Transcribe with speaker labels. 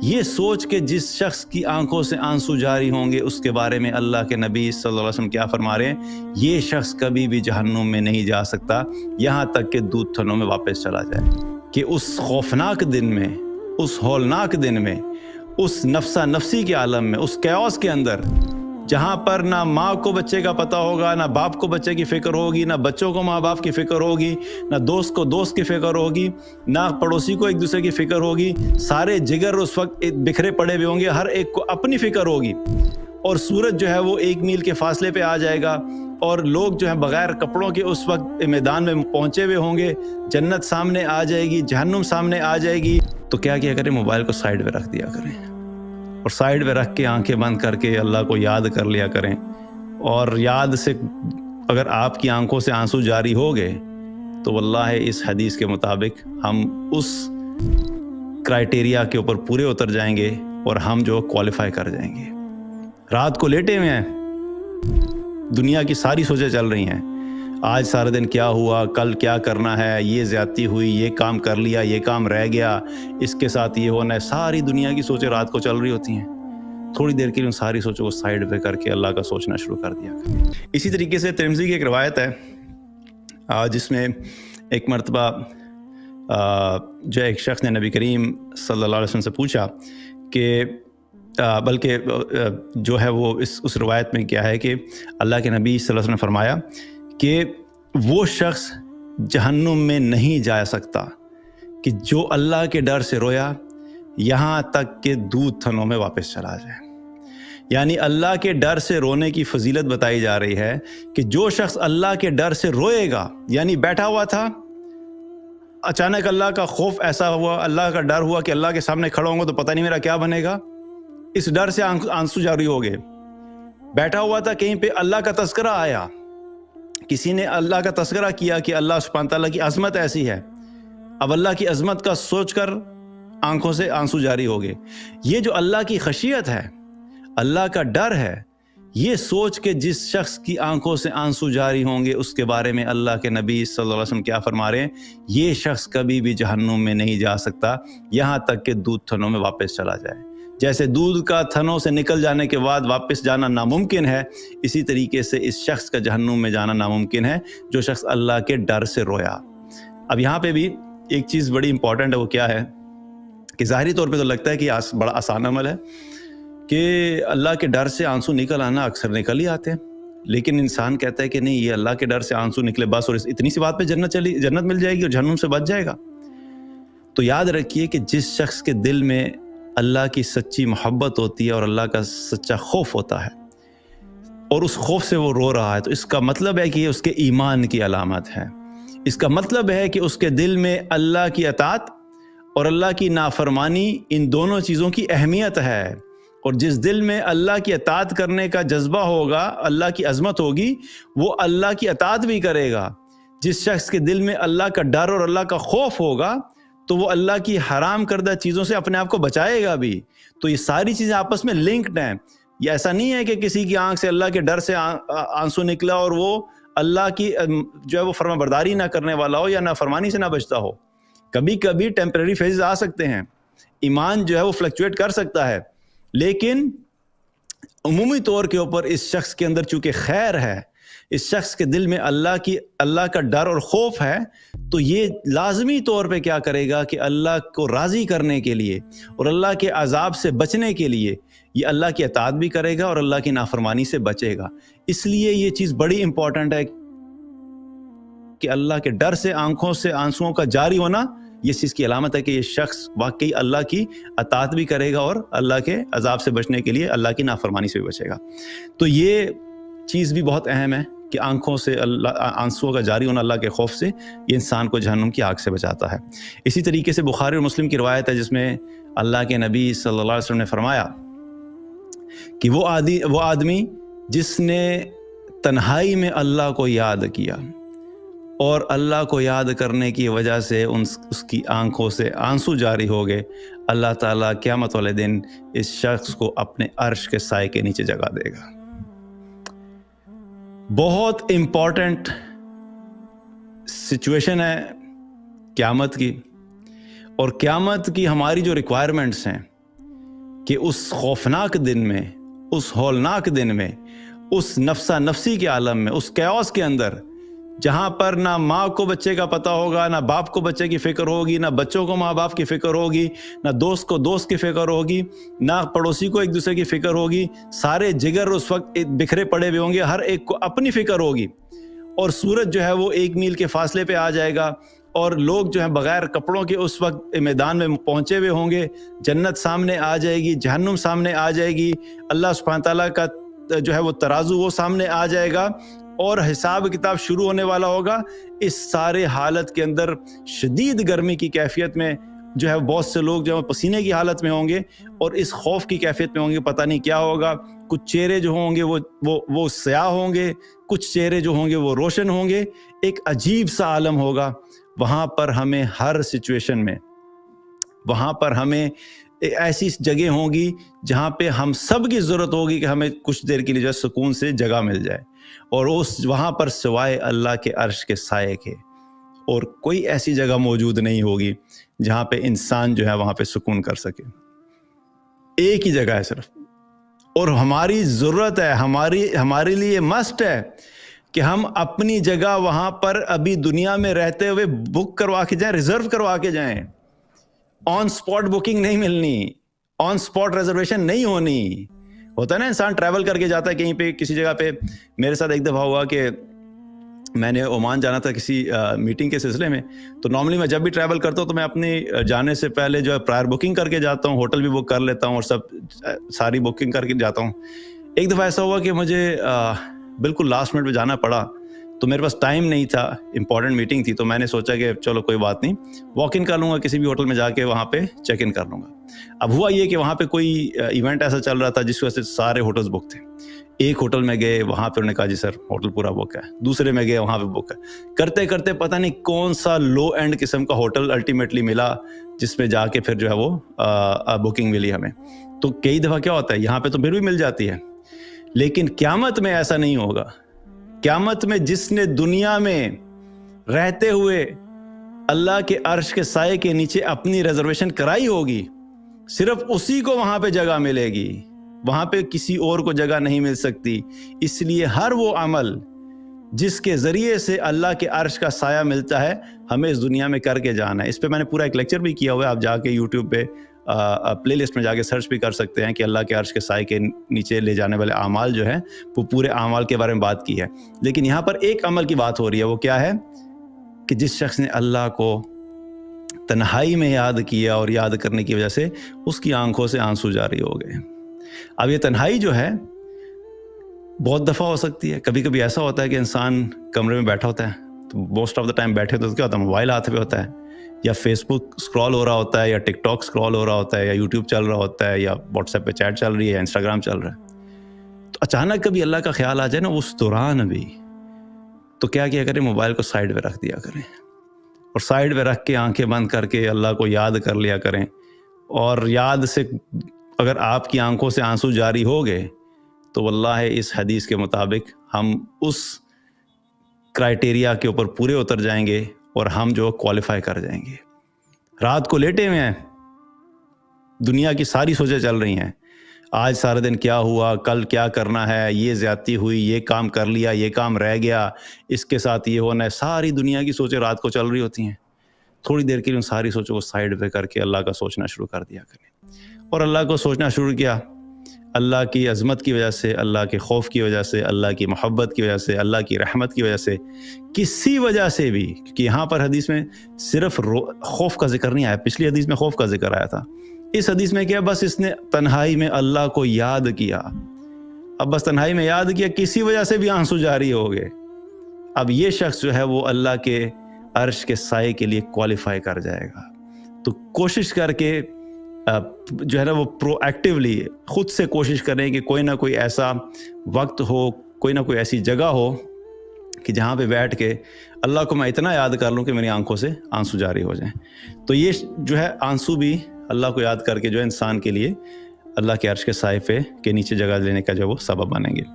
Speaker 1: یہ سوچ کہ جس شخص کی آنکھوں سے آنسو جاری ہوں گے اس کے بارے میں اللہ کے نبی صلی اللہ علیہ وسلم کیا فرما رہے ہیں؟ یہ شخص کبھی بھی جہنم میں نہیں جا سکتا یہاں تک کہ دودھ تھنوں میں واپس چلا جائے۔ کہ اس خوفناک دن میں، اس ہولناک دن میں، اس نفسا نفسی کے عالم میں، اس کیوس کے اندر، جہاں پر نہ ماں کو بچے کا پتہ ہوگا، نہ باپ کو بچے کی فکر ہوگی، نہ بچوں کو ماں باپ کی فکر ہوگی، نہ دوست کو دوست کی فکر ہوگی، نہ پڑوسی کو ایک دوسرے کی فکر ہوگی، سارے جگر اس وقت بکھرے پڑے ہوئے ہوں گے، ہر ایک کو اپنی فکر ہوگی، اور سورج جو ہے وہ 1 میل کے فاصلے پہ آ جائے گا، اور لوگ جو ہیں بغیر کپڑوں کے اس وقت میدان میں پہنچے ہوئے ہوں گے، جنت سامنے آ جائے گی، جہنم سامنے آ جائے گی۔ تو کیا کریں؟ موبائل کو سائیڈ پہ رکھ دیا کریں، اور سائیڈ پہ رکھ کے آنکھیں بند کر کے اللہ کو یاد کر لیا کریں، اور یاد سے اگر آپ کی آنکھوں سے آنسو جاری ہو گئے تو واللہ اس حدیث کے مطابق ہم اس کرائٹیریا کے اوپر پورے اتر جائیں گے اور ہم جو کوالیفائی کر جائیں گے۔ رات کو لیٹے ہوئے ہیں، دنیا کی ساری سوچیں چل رہی ہیں، آج سارے دن کیا ہوا، کل کیا کرنا ہے، یہ زیادتی ہوئی، یہ کام کر لیا، یہ کام رہ گیا، اس کے ساتھ یہ ہونا ہے، ساری دنیا کی سوچیں رات کو چل رہی ہوتی ہیں۔ تھوڑی دیر کے لیے ان ساری سوچوں کو سائیڈ پہ کر کے اللہ کا سوچنا شروع کر دیا کریں۔ اسی طریقے سے ترمذی کی ایک روایت ہے جس میں ایک مرتبہ جو ایک شخص نے نبی کریم صلی اللہ علیہ وسلم سے پوچھا کہ بلکہ جو ہے وہ اس روایت میں کیا ہے کہ اللہ کے نبی صلی اللہ علیہ وسلم نے فرمایا کہ وہ شخص جہنم میں نہیں جا سکتا کہ جو اللہ کے ڈر سے رویا یہاں تک کہ دودھ تھنوں میں واپس چلا جائے۔ یعنی اللہ کے ڈر سے رونے کی فضیلت بتائی جا رہی ہے کہ جو شخص اللہ کے ڈر سے روئے گا، یعنی بیٹھا ہوا تھا، اچانک اللہ کا خوف ایسا ہوا، اللہ کا ڈر ہوا کہ اللہ کے سامنے کھڑا ہوں گا تو پتہ نہیں میرا کیا بنے گا، اس ڈر سے آنسو جاری ہو گئے۔ بیٹھا ہوا تھا، کہیں پہ اللہ کا تذکرہ آیا، کسی نے اللہ کا تذکرہ کیا کہ اللہ سبحانہ تعالیٰ کی عظمت ایسی ہے، اب اللہ کی عظمت کا سوچ کر آنکھوں سے آنسو جاری ہو گئے۔ یہ جو اللہ کی خشیت ہے، اللہ کا ڈر ہے، یہ سوچ کہ جس شخص کی آنکھوں سے آنسو جاری ہوں گے اس کے بارے میں اللہ کے نبی صلی اللہ علیہ وسلم کیا فرما رہے ہیں؟ یہ شخص کبھی بھی جہنم میں نہیں جا سکتا یہاں تک کہ دودھ تھنوں میں واپس چلا جائے۔ جیسے دودھ کا تھنوں سے نکل جانے کے بعد واپس جانا ناممکن ہے، اسی طریقے سے اس شخص کا جہنم میں جانا ناممکن ہے جو شخص اللہ کے ڈر سے رویا۔ اب یہاں پہ بھی ایک چیز بڑی امپورٹنٹ ہے، وہ کیا ہے کہ ظاہری طور پہ تو لگتا ہے کہ بڑا آسان عمل ہے کہ اللہ کے ڈر سے آنسو نکل آنا، اکثر نکل ہی آتے ہیں، لیکن انسان کہتا ہے کہ نہیں، یہ اللہ کے ڈر سے آنسو نکلے بس اور اتنی سی بات پہ جنت مل جائے گی اور جہنم سے بچ جائے گا۔ تو یاد رکھیے کہ جس شخص کے دل میں اللہ کی سچی محبت ہوتی ہے اور اللہ کا سچا خوف ہوتا ہے اور اس خوف سے وہ رو رہا ہے، تو اس کا مطلب ہے کہ یہ اس کے ایمان کی علامت ہے۔ اس کا مطلب ہے کہ اس کے دل میں اللہ کی اطاعت اور اللہ کی نافرمانی، ان دونوں چیزوں کی اہمیت ہے، اور جس دل میں اللہ کی اطاعت کرنے کا جذبہ ہوگا، اللہ کی عظمت ہوگی، وہ اللہ کی اطاعت بھی کرے گا۔ جس شخص کے دل میں اللہ کا ڈر اور اللہ کا خوف ہوگا تو وہ اللہ کی حرام کردہ چیزوں سے اپنے آپ کو بچائے گا بھی۔ تو یہ ساری چیزیں آپس میں لنکڈ ہیں۔ یہ ایسا نہیں ہے کہ کسی کی آنکھ سے اللہ کے ڈر سے آنسو نکلا اور وہ اللہ کی جو ہے وہ فرما برداری نہ کرنے والا ہو یا نافرمانی سے نہ بچتا ہو۔ کبھی کبھی ٹیمپریری فیزز آ سکتے ہیں، ایمان جو ہے وہ فلکچویٹ کر سکتا ہے، لیکن عمومی طور کے اوپر اس شخص کے اندر چونکہ خیر ہے، اس شخص کے دل میں اللہ کا ڈر اور خوف ہے، تو یہ لازمی طور پہ کیا کرے گا کہ اللہ کو راضی کرنے کے لیے اور اللہ کے عذاب سے بچنے کے لیے یہ اللہ کی اطاعت بھی کرے گا اور اللہ کی نافرمانی سے بچے گا۔ اس لیے یہ چیز بڑی امپورٹنٹ ہے کہ اللہ کے ڈر سے آنکھوں سے آنسوؤں کا جاری ہونا یہ چیز کی علامت ہے کہ یہ شخص واقعی اللہ کی اطاعت بھی کرے گا اور اللہ کے عذاب سے بچنے کے لیے اللہ کی نافرمانی سے بھی بچے گا۔ تو یہ چیز بھی بہت اہم ہے کہ آنکھوں سے آنسوؤں کا جاری ہونا اللہ کے خوف سے یہ انسان کو جہنم کی آگ سے بچاتا ہے۔ اسی طریقے سے بخاری اور مسلم کی روایت ہے جس میں اللہ کے نبی صلی اللہ علیہ وسلم نے فرمایا کہ وہ آدمی جس نے تنہائی میں اللہ کو یاد کیا اور اللہ کو یاد کرنے کی وجہ سے اس کی آنکھوں سے آنسو جاری ہو گئے، اللہ تعالیٰ قیامت والے دن اس شخص کو اپنے عرش کے سائے کے نیچے جگہ دے گا۔ بہت امپورٹنٹ سچویشن ہے قیامت کی، اور قیامت کی ہماری جو ریکوائرمنٹس ہیں کہ اس خوفناک دن میں، اس ہولناک دن میں، اس نفسا نفسی کے عالم میں، اس کیوس کے اندر، جہاں پر نہ ماں کو بچے کا پتہ ہوگا، نہ باپ کو بچے کی فکر ہوگی، نہ بچوں کو ماں باپ کی فکر ہوگی، نہ دوست کو دوست کی فکر ہوگی، نہ پڑوسی کو ایک دوسرے کی فکر ہوگی، سارے جگر اس وقت بکھرے پڑے ہوئے ہوں گے، ہر ایک کو اپنی فکر ہوگی، اور سورج جو ہے وہ 1 میل کے فاصلے پہ آ جائے گا، اور لوگ جو ہیں بغیر کپڑوں کے اس وقت میدان میں پہنچے ہوئے ہوں گے، جنت سامنے آ جائے گی، جہنم سامنے آ جائے گی، اللہ سبحانہ تعالیٰ کا جو ہے وہ ترازو وہ سامنے آ جائے گا، اور حساب کتاب شروع ہونے والا ہوگا۔ اس سارے حالت کے اندر شدید گرمی کی کیفیت میں جو ہے بہت سے لوگ جو ہے پسینے کی حالت میں ہوں گے، اور اس خوف کی کیفیت میں ہوں گے، پتہ نہیں کیا ہوگا۔ کچھ چہرے جو ہوں گے وہ سیاہ ہوں گے، کچھ چہرے جو ہوں گے وہ روشن ہوں گے، ایک عجیب سا عالم ہوگا۔ وہاں پر ہمیں ہر سچویشن میں، وہاں پر ہمیں ایسی جگہ ہوں گی جہاں پہ ہم سب کی ضرورت ہوگی کہ ہمیں کچھ دیر کے لیے جو ہے سکون سے جگہ مل جائے، اور وہاں پر سوائے اللہ کے عرش کے سائے کے اور کوئی ایسی جگہ موجود نہیں ہوگی جہاں پہ انسان جو ہے وہاں پہ سکون کر سکے۔ ایک ہی جگہ ہے صرف، اور ہماری ضرورت ہے، ہمارے لیے مسٹ ہے کہ ہم اپنی جگہ وہاں پر ابھی دنیا میں رہتے ہوئے بک کروا کے جائیں، ریزرو کروا کے جائیں۔ آن سپاٹ بکنگ نہیں ملنی، آن سپاٹ ریزرویشن نہیں ہونی۔ ہوتا ہے نا انسان ٹریول کر کے جاتا ہے کہیں پہ کسی جگہ پہ۔ میرے ساتھ ایک دفعہ ہوا کہ میں نے عمان جانا تھا کسی میٹنگ کے سلسلے میں، تو نارملی میں جب بھی ٹریول کرتا ہوں تو میں اپنی جانے سے پہلے جو ہے پرائر بکنگ کر کے جاتا ہوں، ہوٹل بھی بک کر لیتا ہوں اور سب ساری بکنگ کر کے جاتا ہوں۔ ایک دفعہ ایسا ہوا کہ مجھے بالکل لاسٹ منٹ پہ جانا پڑا، تو میرے پاس ٹائم نہیں تھا، امپورٹنٹ میٹنگ تھی، تو میں نے سوچا کہ چلو کوئی بات نہیں، واک ان کر لوں گا کسی بھی ہوٹل میں جا کے، وہاں پہ چیک ان کر لوں گا۔ اب ہوا یہ کہ وہاں پہ کوئی ایونٹ ایسا چل رہا تھا جس وجہ سے سارے ہوٹلز بک تھے۔ ایک ہوٹل میں گئے، وہاں پہ انہوں نے کہا جی سر ہوٹل پورا بک ہے۔ دوسرے میں گئے، وہاں پہ بک ہے۔ کرتے کرتے پتہ نہیں کون سا لو اینڈ قسم کا ہوٹل الٹیمیٹلی ملا جس میں جا کے پھر جو ہے وہ بکنگ ملی ہمیں۔ تو کئی دفعہ کیا ہوتا ہے، یہاں پہ تو پھر بھی مل جاتی ہے، لیکن قیامت میں ایسا نہیں ہوگا۔ قیامت میں جس نے دنیا میں رہتے ہوئے اللہ کے عرش کے سائے کے نیچے اپنی ریزرویشن کرائی ہوگی، صرف اسی کو وہاں پہ جگہ ملے گی، وہاں پہ کسی اور کو جگہ نہیں مل سکتی۔ اس لیے ہر وہ عمل جس کے ذریعے سے اللہ کے عرش کا سایہ ملتا ہے، ہمیں اس دنیا میں کر کے جانا ہے۔ اس پہ میں نے پورا ایک لیکچر بھی کیا ہوا ہے، آپ جا کے یوٹیوب پہ پلے لسٹ میں جا کے سرچ بھی کر سکتے ہیں کہ اللہ کے عرش کے سائے کے نیچے لے جانے والے اعمال جو ہیں، وہ پورے اعمال کے بارے میں بات کی ہے۔ لیکن یہاں پر ایک عمل کی بات ہو رہی ہے، وہ کیا ہے کہ جس شخص نے اللہ کو تنہائی میں یاد کیا، اور یاد کرنے کی وجہ سے اس کی آنکھوں سے آنسو جاری ہو گئے۔ اب یہ تنہائی جو ہے بہت دفعہ ہو سکتی ہے۔ کبھی کبھی ایسا ہوتا ہے کہ انسان کمرے میں بیٹھا ہوتا ہے، تو موسٹ آف دا ٹائم بیٹھے تو کیا ہوتا ہے، موبائل ہاتھ پہ ہوتا ہے، یا فیس بک اسکرول ہو رہا ہوتا ہے، یا ٹک ٹاک اسکرول ہو رہا ہوتا ہے، یا یوٹیوب چل رہا ہوتا ہے، یا واٹس ایپ پہ چیٹ چل رہی ہے، یا انسٹاگرام چل رہا ہے۔ تو اچانک کبھی اللہ کا خیال آ جائے نا اس دوران بھی، تو کیا کریں، موبائل کو سائڈ پہ رکھ دیا کریں، اور سائڈ پہ رکھ کے آنکھیں بند کر کے اللہ کو یاد کر لیا کریں۔ اور یاد سے اگر آپ کی آنکھوں سے آنسو جاری ہو گئے تو واللہ اس حدیث کے مطابق ہم اس کرائٹیریا کے اوپر پورے اتر جائیں گے، اور ہم جو کوالیفائی کر جائیں گے۔ رات کو لیٹے ہوئے ہیں، دنیا کی ساری سوچیں چل رہی ہیں، آج سارے دن کیا ہوا، کل کیا کرنا ہے، یہ زیادتی ہوئی، یہ کام کر لیا، یہ کام رہ گیا، اس کے ساتھ یہ ہونا ہے، ساری دنیا کی سوچیں رات کو چل رہی ہوتی ہیں۔ تھوڑی دیر کے لیے ان ساری سوچوں کو سائڈ پہ کر کے اللہ کا سوچنا شروع کر دیا کریں، اور اللہ کو سوچنا شروع کیا، اللہ کی عظمت کی وجہ سے، اللہ کے خوف کی وجہ سے، اللہ کی محبت کی وجہ سے، اللہ کی رحمت کی وجہ سے، کسی وجہ سے بھی، کہ یہاں پر حدیث میں صرف خوف کا ذکر نہیں آیا، پچھلی حدیث میں خوف کا ذکر آیا تھا، اس حدیث میں کیا، بس اس نے تنہائی میں اللہ کو یاد کیا۔ اب بس تنہائی میں یاد کیا، کسی وجہ سے بھی آنسو جاری ہو گئے، اب یہ شخص جو ہے وہ اللہ کے عرش کے سائے کے لیے کوالیفائی کر جائے گا۔ تو کوشش کر کے جو ہے نا وہ پرو ایکٹیولی خود سے کوشش کریں کہ کوئی نہ کوئی ایسا وقت ہو، کوئی نہ کوئی ایسی جگہ ہو کہ جہاں پہ بیٹھ کے اللہ کو میں اتنا یاد کر لوں کہ میری آنکھوں سے آنسو جاری ہو جائیں۔ تو یہ جو ہے آنسو بھی اللہ کو یاد کر کے جو ہے انسان کے لیے اللہ کے عرش کے سائے کے نیچے جگہ لینے کا جو وہ سبب بنیں گے۔